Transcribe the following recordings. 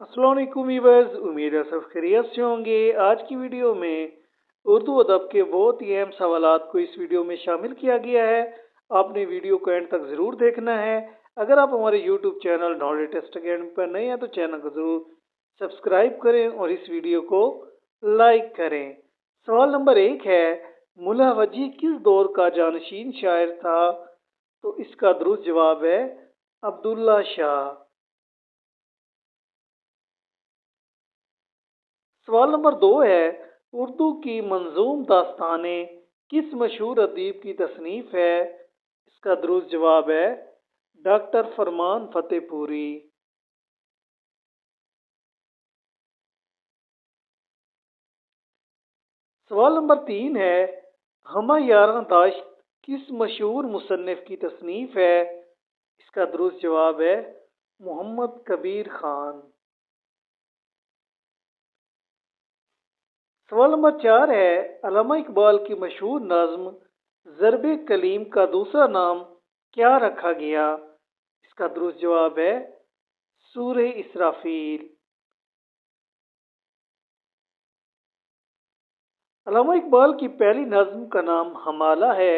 अस्सलाम वालेकुम व्यूअर्स, उम्मीद है सब खैरियत से होंगे। आज की वीडियो में उर्दू अदब के बहुत ही अहम सवालात को इस वीडियो में शामिल किया गया है। आपने वीडियो को एंड तक ज़रूर देखना है। अगर आप हमारे YouTube channel knowledge test academy पर नए हैं तो चैनल को ज़रूर सब्सक्राइब करें और इस वीडियो को लाइक करें। सवाल नंबर 1 है, मुल्ला वजी किस दौर का जानशीन शायर था? तो इसका दुरुस्त जवाब है अब्दुल्ला शाह। सवाल नंबर 2 है, उर्दू की मंजूम दास्तानें किस मशहूर अदीब की तसनीफ है? इसका दुरुस्त जवाब है डॉक्टर फरमान फतेहपुरी। सवाल नंबर 3 है, हमा यारां दाश्त किस मशहूर मुसन्निफ की तसनीफ है? इसका दुरुस्त जवाब है मोहम्मद कबीर खान। सवाल नंबर 4 है, अल्लामा इकबाल की मशहूर नज्म ज़रब कलीम का दूसरा नाम क्या रखा गया? इसका दुरुस्त जवाब है सूरह इसराफील। अल्लामा इकबाल की पहली नज्म का नाम हमाला है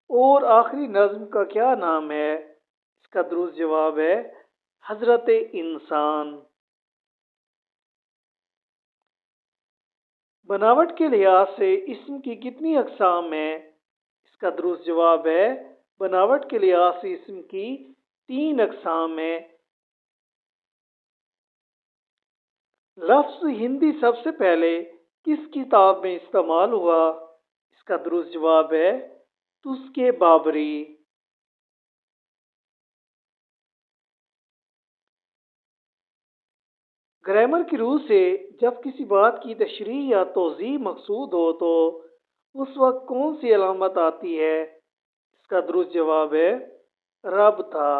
और आखिरी नज्म का क्या नाम है? इसका दुरुस्त जवाब है हजरत इंसान। बनावट के लिहाज से इस्म की कितनी अकसाम है? इसका दुरुस्त जवाब है बनावट के लिहाज से इस्म की 3 अकसाम है। लफ्ज़ हिंदी सबसे पहले किस किताब में इस्तेमाल हुआ? इसका दुरुस्त जवाब है तुस्के बाबरी। ग्रामर की रूह से जब किसी बात की तशरीह या तोज़ीह मकसूद हो तो उस वक्त कौन सी अलामत आती है? इसका दुरुस्त जवाब है रब था।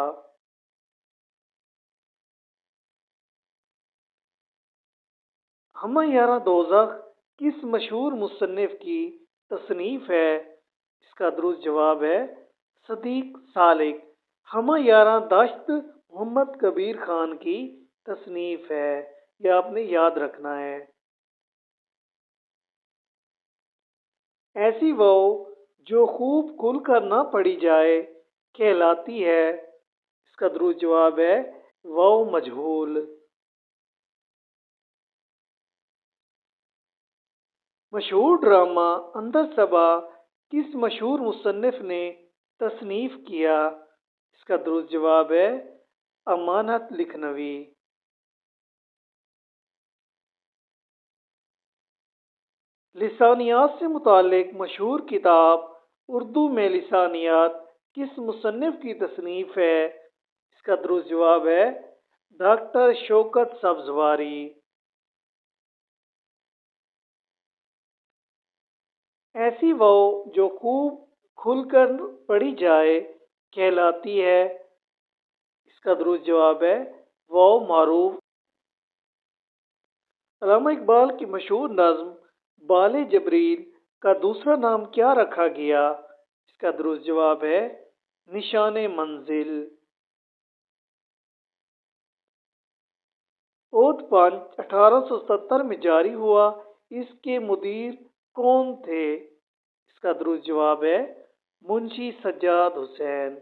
हम यारा दोज़ख किस मशहूर मुसन्निफ की तसनीफ है? इसका दुरुस्त जवाब है सदीक सालिक। हम यारा दाश्त मोहम्मद कबीर खान की तसनीफ है। यह आपने याद रखना है। ऐसी वाव जो खूब खुलकर ना पढ़ी जाए कहलाती है? इसका दुरुस्त जवाब है वाव मजहूल। मशहूर ड्रामा अंदर सबा किस मशहूर मुसन्निफ ने तसनीफ किया? इसका दुरुस्त जवाब है अमानत लिखनवी। लिसानियात से मुतालिक मशहूर किताब उर्दू में लिसानियात किस मुसन्निफ की तसनीफ है? इसका दुरुस्त जवाब है डॉक्टर शौकत सब्जवारी। ऐसी वाव जो खूब खुलकर पढ़ी जाए कहलाती है? इसका दुरुस्त जवाब है वाव मारूफ। अल्लामा इकबाल की मशहूर नज्म बाले जबरील का दूसरा नाम क्या रखा गया? इसका दुरुस्त जवाब है निशाने मंजिल। ओत पंच 1870 में जारी हुआ, इसके मुदीर कौन थे? इसका दुरुस्त जवाब है मुंशी सज्जाद हुसैन।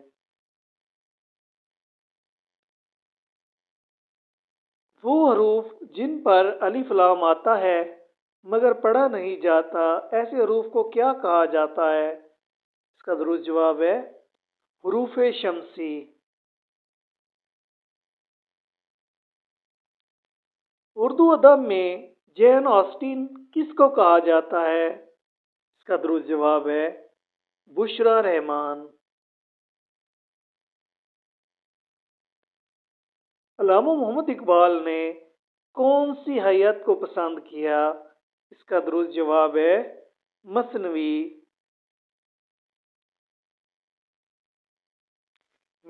वो हरूफ जिन पर अलिफ लाम आता है मगर पढ़ा नहीं जाता, ऐसे हरूफ को क्या कहा जाता है? इसका दुरुस्त जवाब है हरूफ शमसी। उर्दू अदब में जैन ऑस्टिन किसको कहा जाता है? इसका दुरुस्त जवाब है बुशरा रहमान। अल्लामा मोहम्मद इकबाल ने कौन सी हैयत को पसंद किया? इसका दुरुस्त जवाब है मसनवी।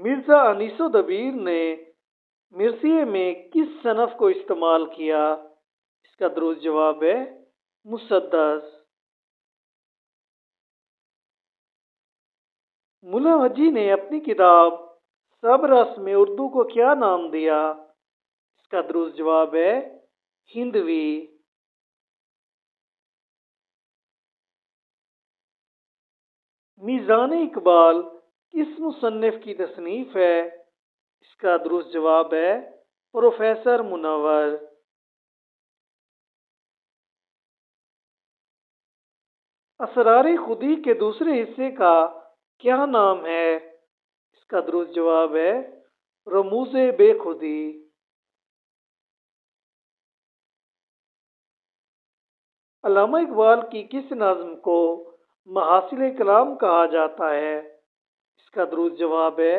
मिर्ज़ा अनीसो दबीर ने मिर्सिए में किस सनफ को इस्तेमाल किया? इसका दुरुस्त जवाब है मुसद्दस। मुल्ला वजी ने अपनी किताब सब रस में उर्दू को क्या नाम दिया? کا درست جواب ہے ہندوی۔ میزان اقبال کس مصنف کی تصنیف ہے؟ اس کا درست جواب ہے پروفیسر منور۔ اسرار خودی کے دوسرے حصے کا کیا نام ہے؟ اس کا درست جواب ہے رموز بے خودی۔ علامہ اقبال کی کس نظم کو محاصیل کلام کہا جاتا ہے؟ اس کا درست جواب ہے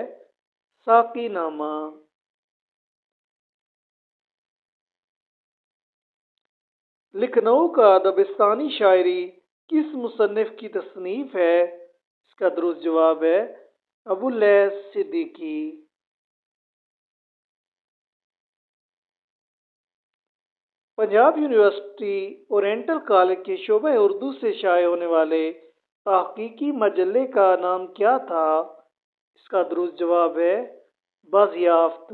ساقی نامہ۔ لکھنؤ کا دبستانی شاعری کس مصنف کی تصنیف ہے؟ اس کا درست جواب ہے Abullais Siddiqui. Punjab university oriental college کے شعبہ اردو سے شائع ہونے والے تحقیقی مجلے کا نام کیا تھا؟ اس کا درست جواب ہے بازیافت۔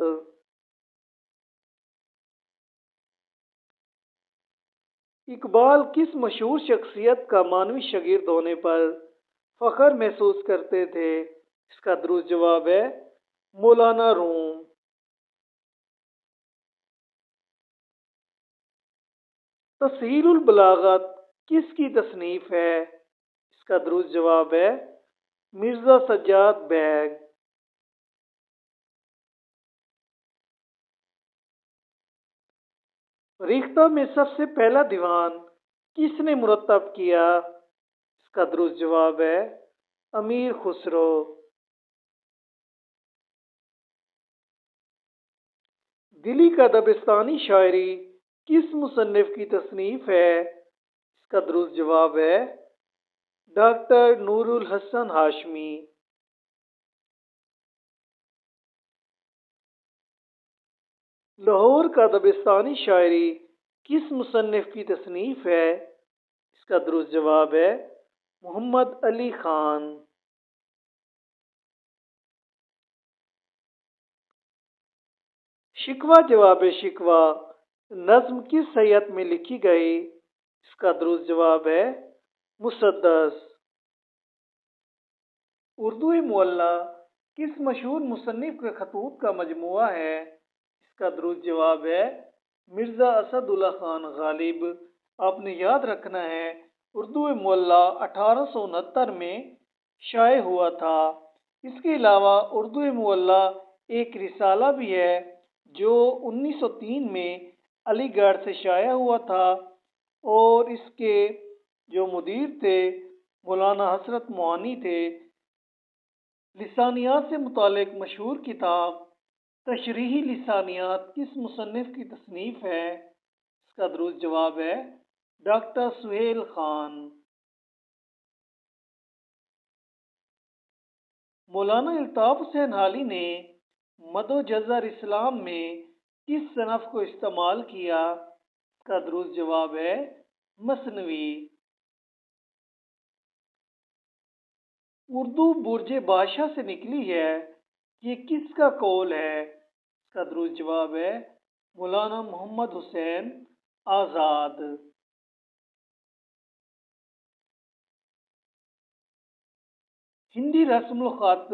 اقبال کس مشہور شخصیت کا معنوی شاگرد ہونے پر فخر محسوس کرتے تھے؟ اس کا درست جواب ہے مولانا روم۔ تسہیل البلاغت کس کی تصنیف ہے؟ اس کا درست جواب ہے مرزا سجاد بیگ۔ ریختہ میں سب سے پہلا دیوان کس نے مرتب کیا؟ اس کا درست جواب ہے امیر خسرو۔ دلی کا دبستانی شاعری کس مصنف کی تصنیف ہے؟ اس کا درست جواب ہے ڈاکٹر نور الحسن ہاشمی۔ لاہور کا دبستانی شاعری کس مصنف کی تصنیف ہے؟ اس کا درست جواب ہے محمد علی خان۔ شکوہ جواب شکوہ نظم کس ہیئت میں لکھی گئی؟ اس کا درست جواب ہے مسدس۔ اردو معلی کس مشہور مصنف کے خطوط کا مجموعہ ہے؟ اس کا درست جواب ہے مرزا اسد اللہ خان غالب۔ آپ نے یاد رکھنا ہے اردو معلی 1869 میں شائع ہوا تھا۔ اس کے علاوہ اردو معلی ایک رسالہ بھی ہے جو 1903 میں علی گڑھ سے شائع ہوا تھا اور اس کے جو مدیر تھے مولانا حسرت موہانی تھے۔ لسانیات سے متعلق مشہور کتاب تشریحی لسانیات کس مصنف کی تصنیف ہے؟ اس کا درست جواب ہے ڈاکٹر سہیل خان۔ مولانا الطاف حسین حالی نے مد و جزر اسلام میں کس صنف کو استعمال کیا؟ اس کا درست جواب ہے مثنوی۔ اردو برج بادشاہ سے نکلی ہے، یہ کس کا قول ہے؟ اس کا درست جواب ہے مولانا محمد حسین آزاد۔ ہندی رسم الخط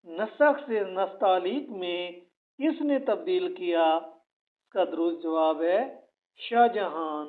نسخ سے نستعلیق میں کس نے تبدیل کیا؟ اس کا درست جواب ہے شاہ جہان۔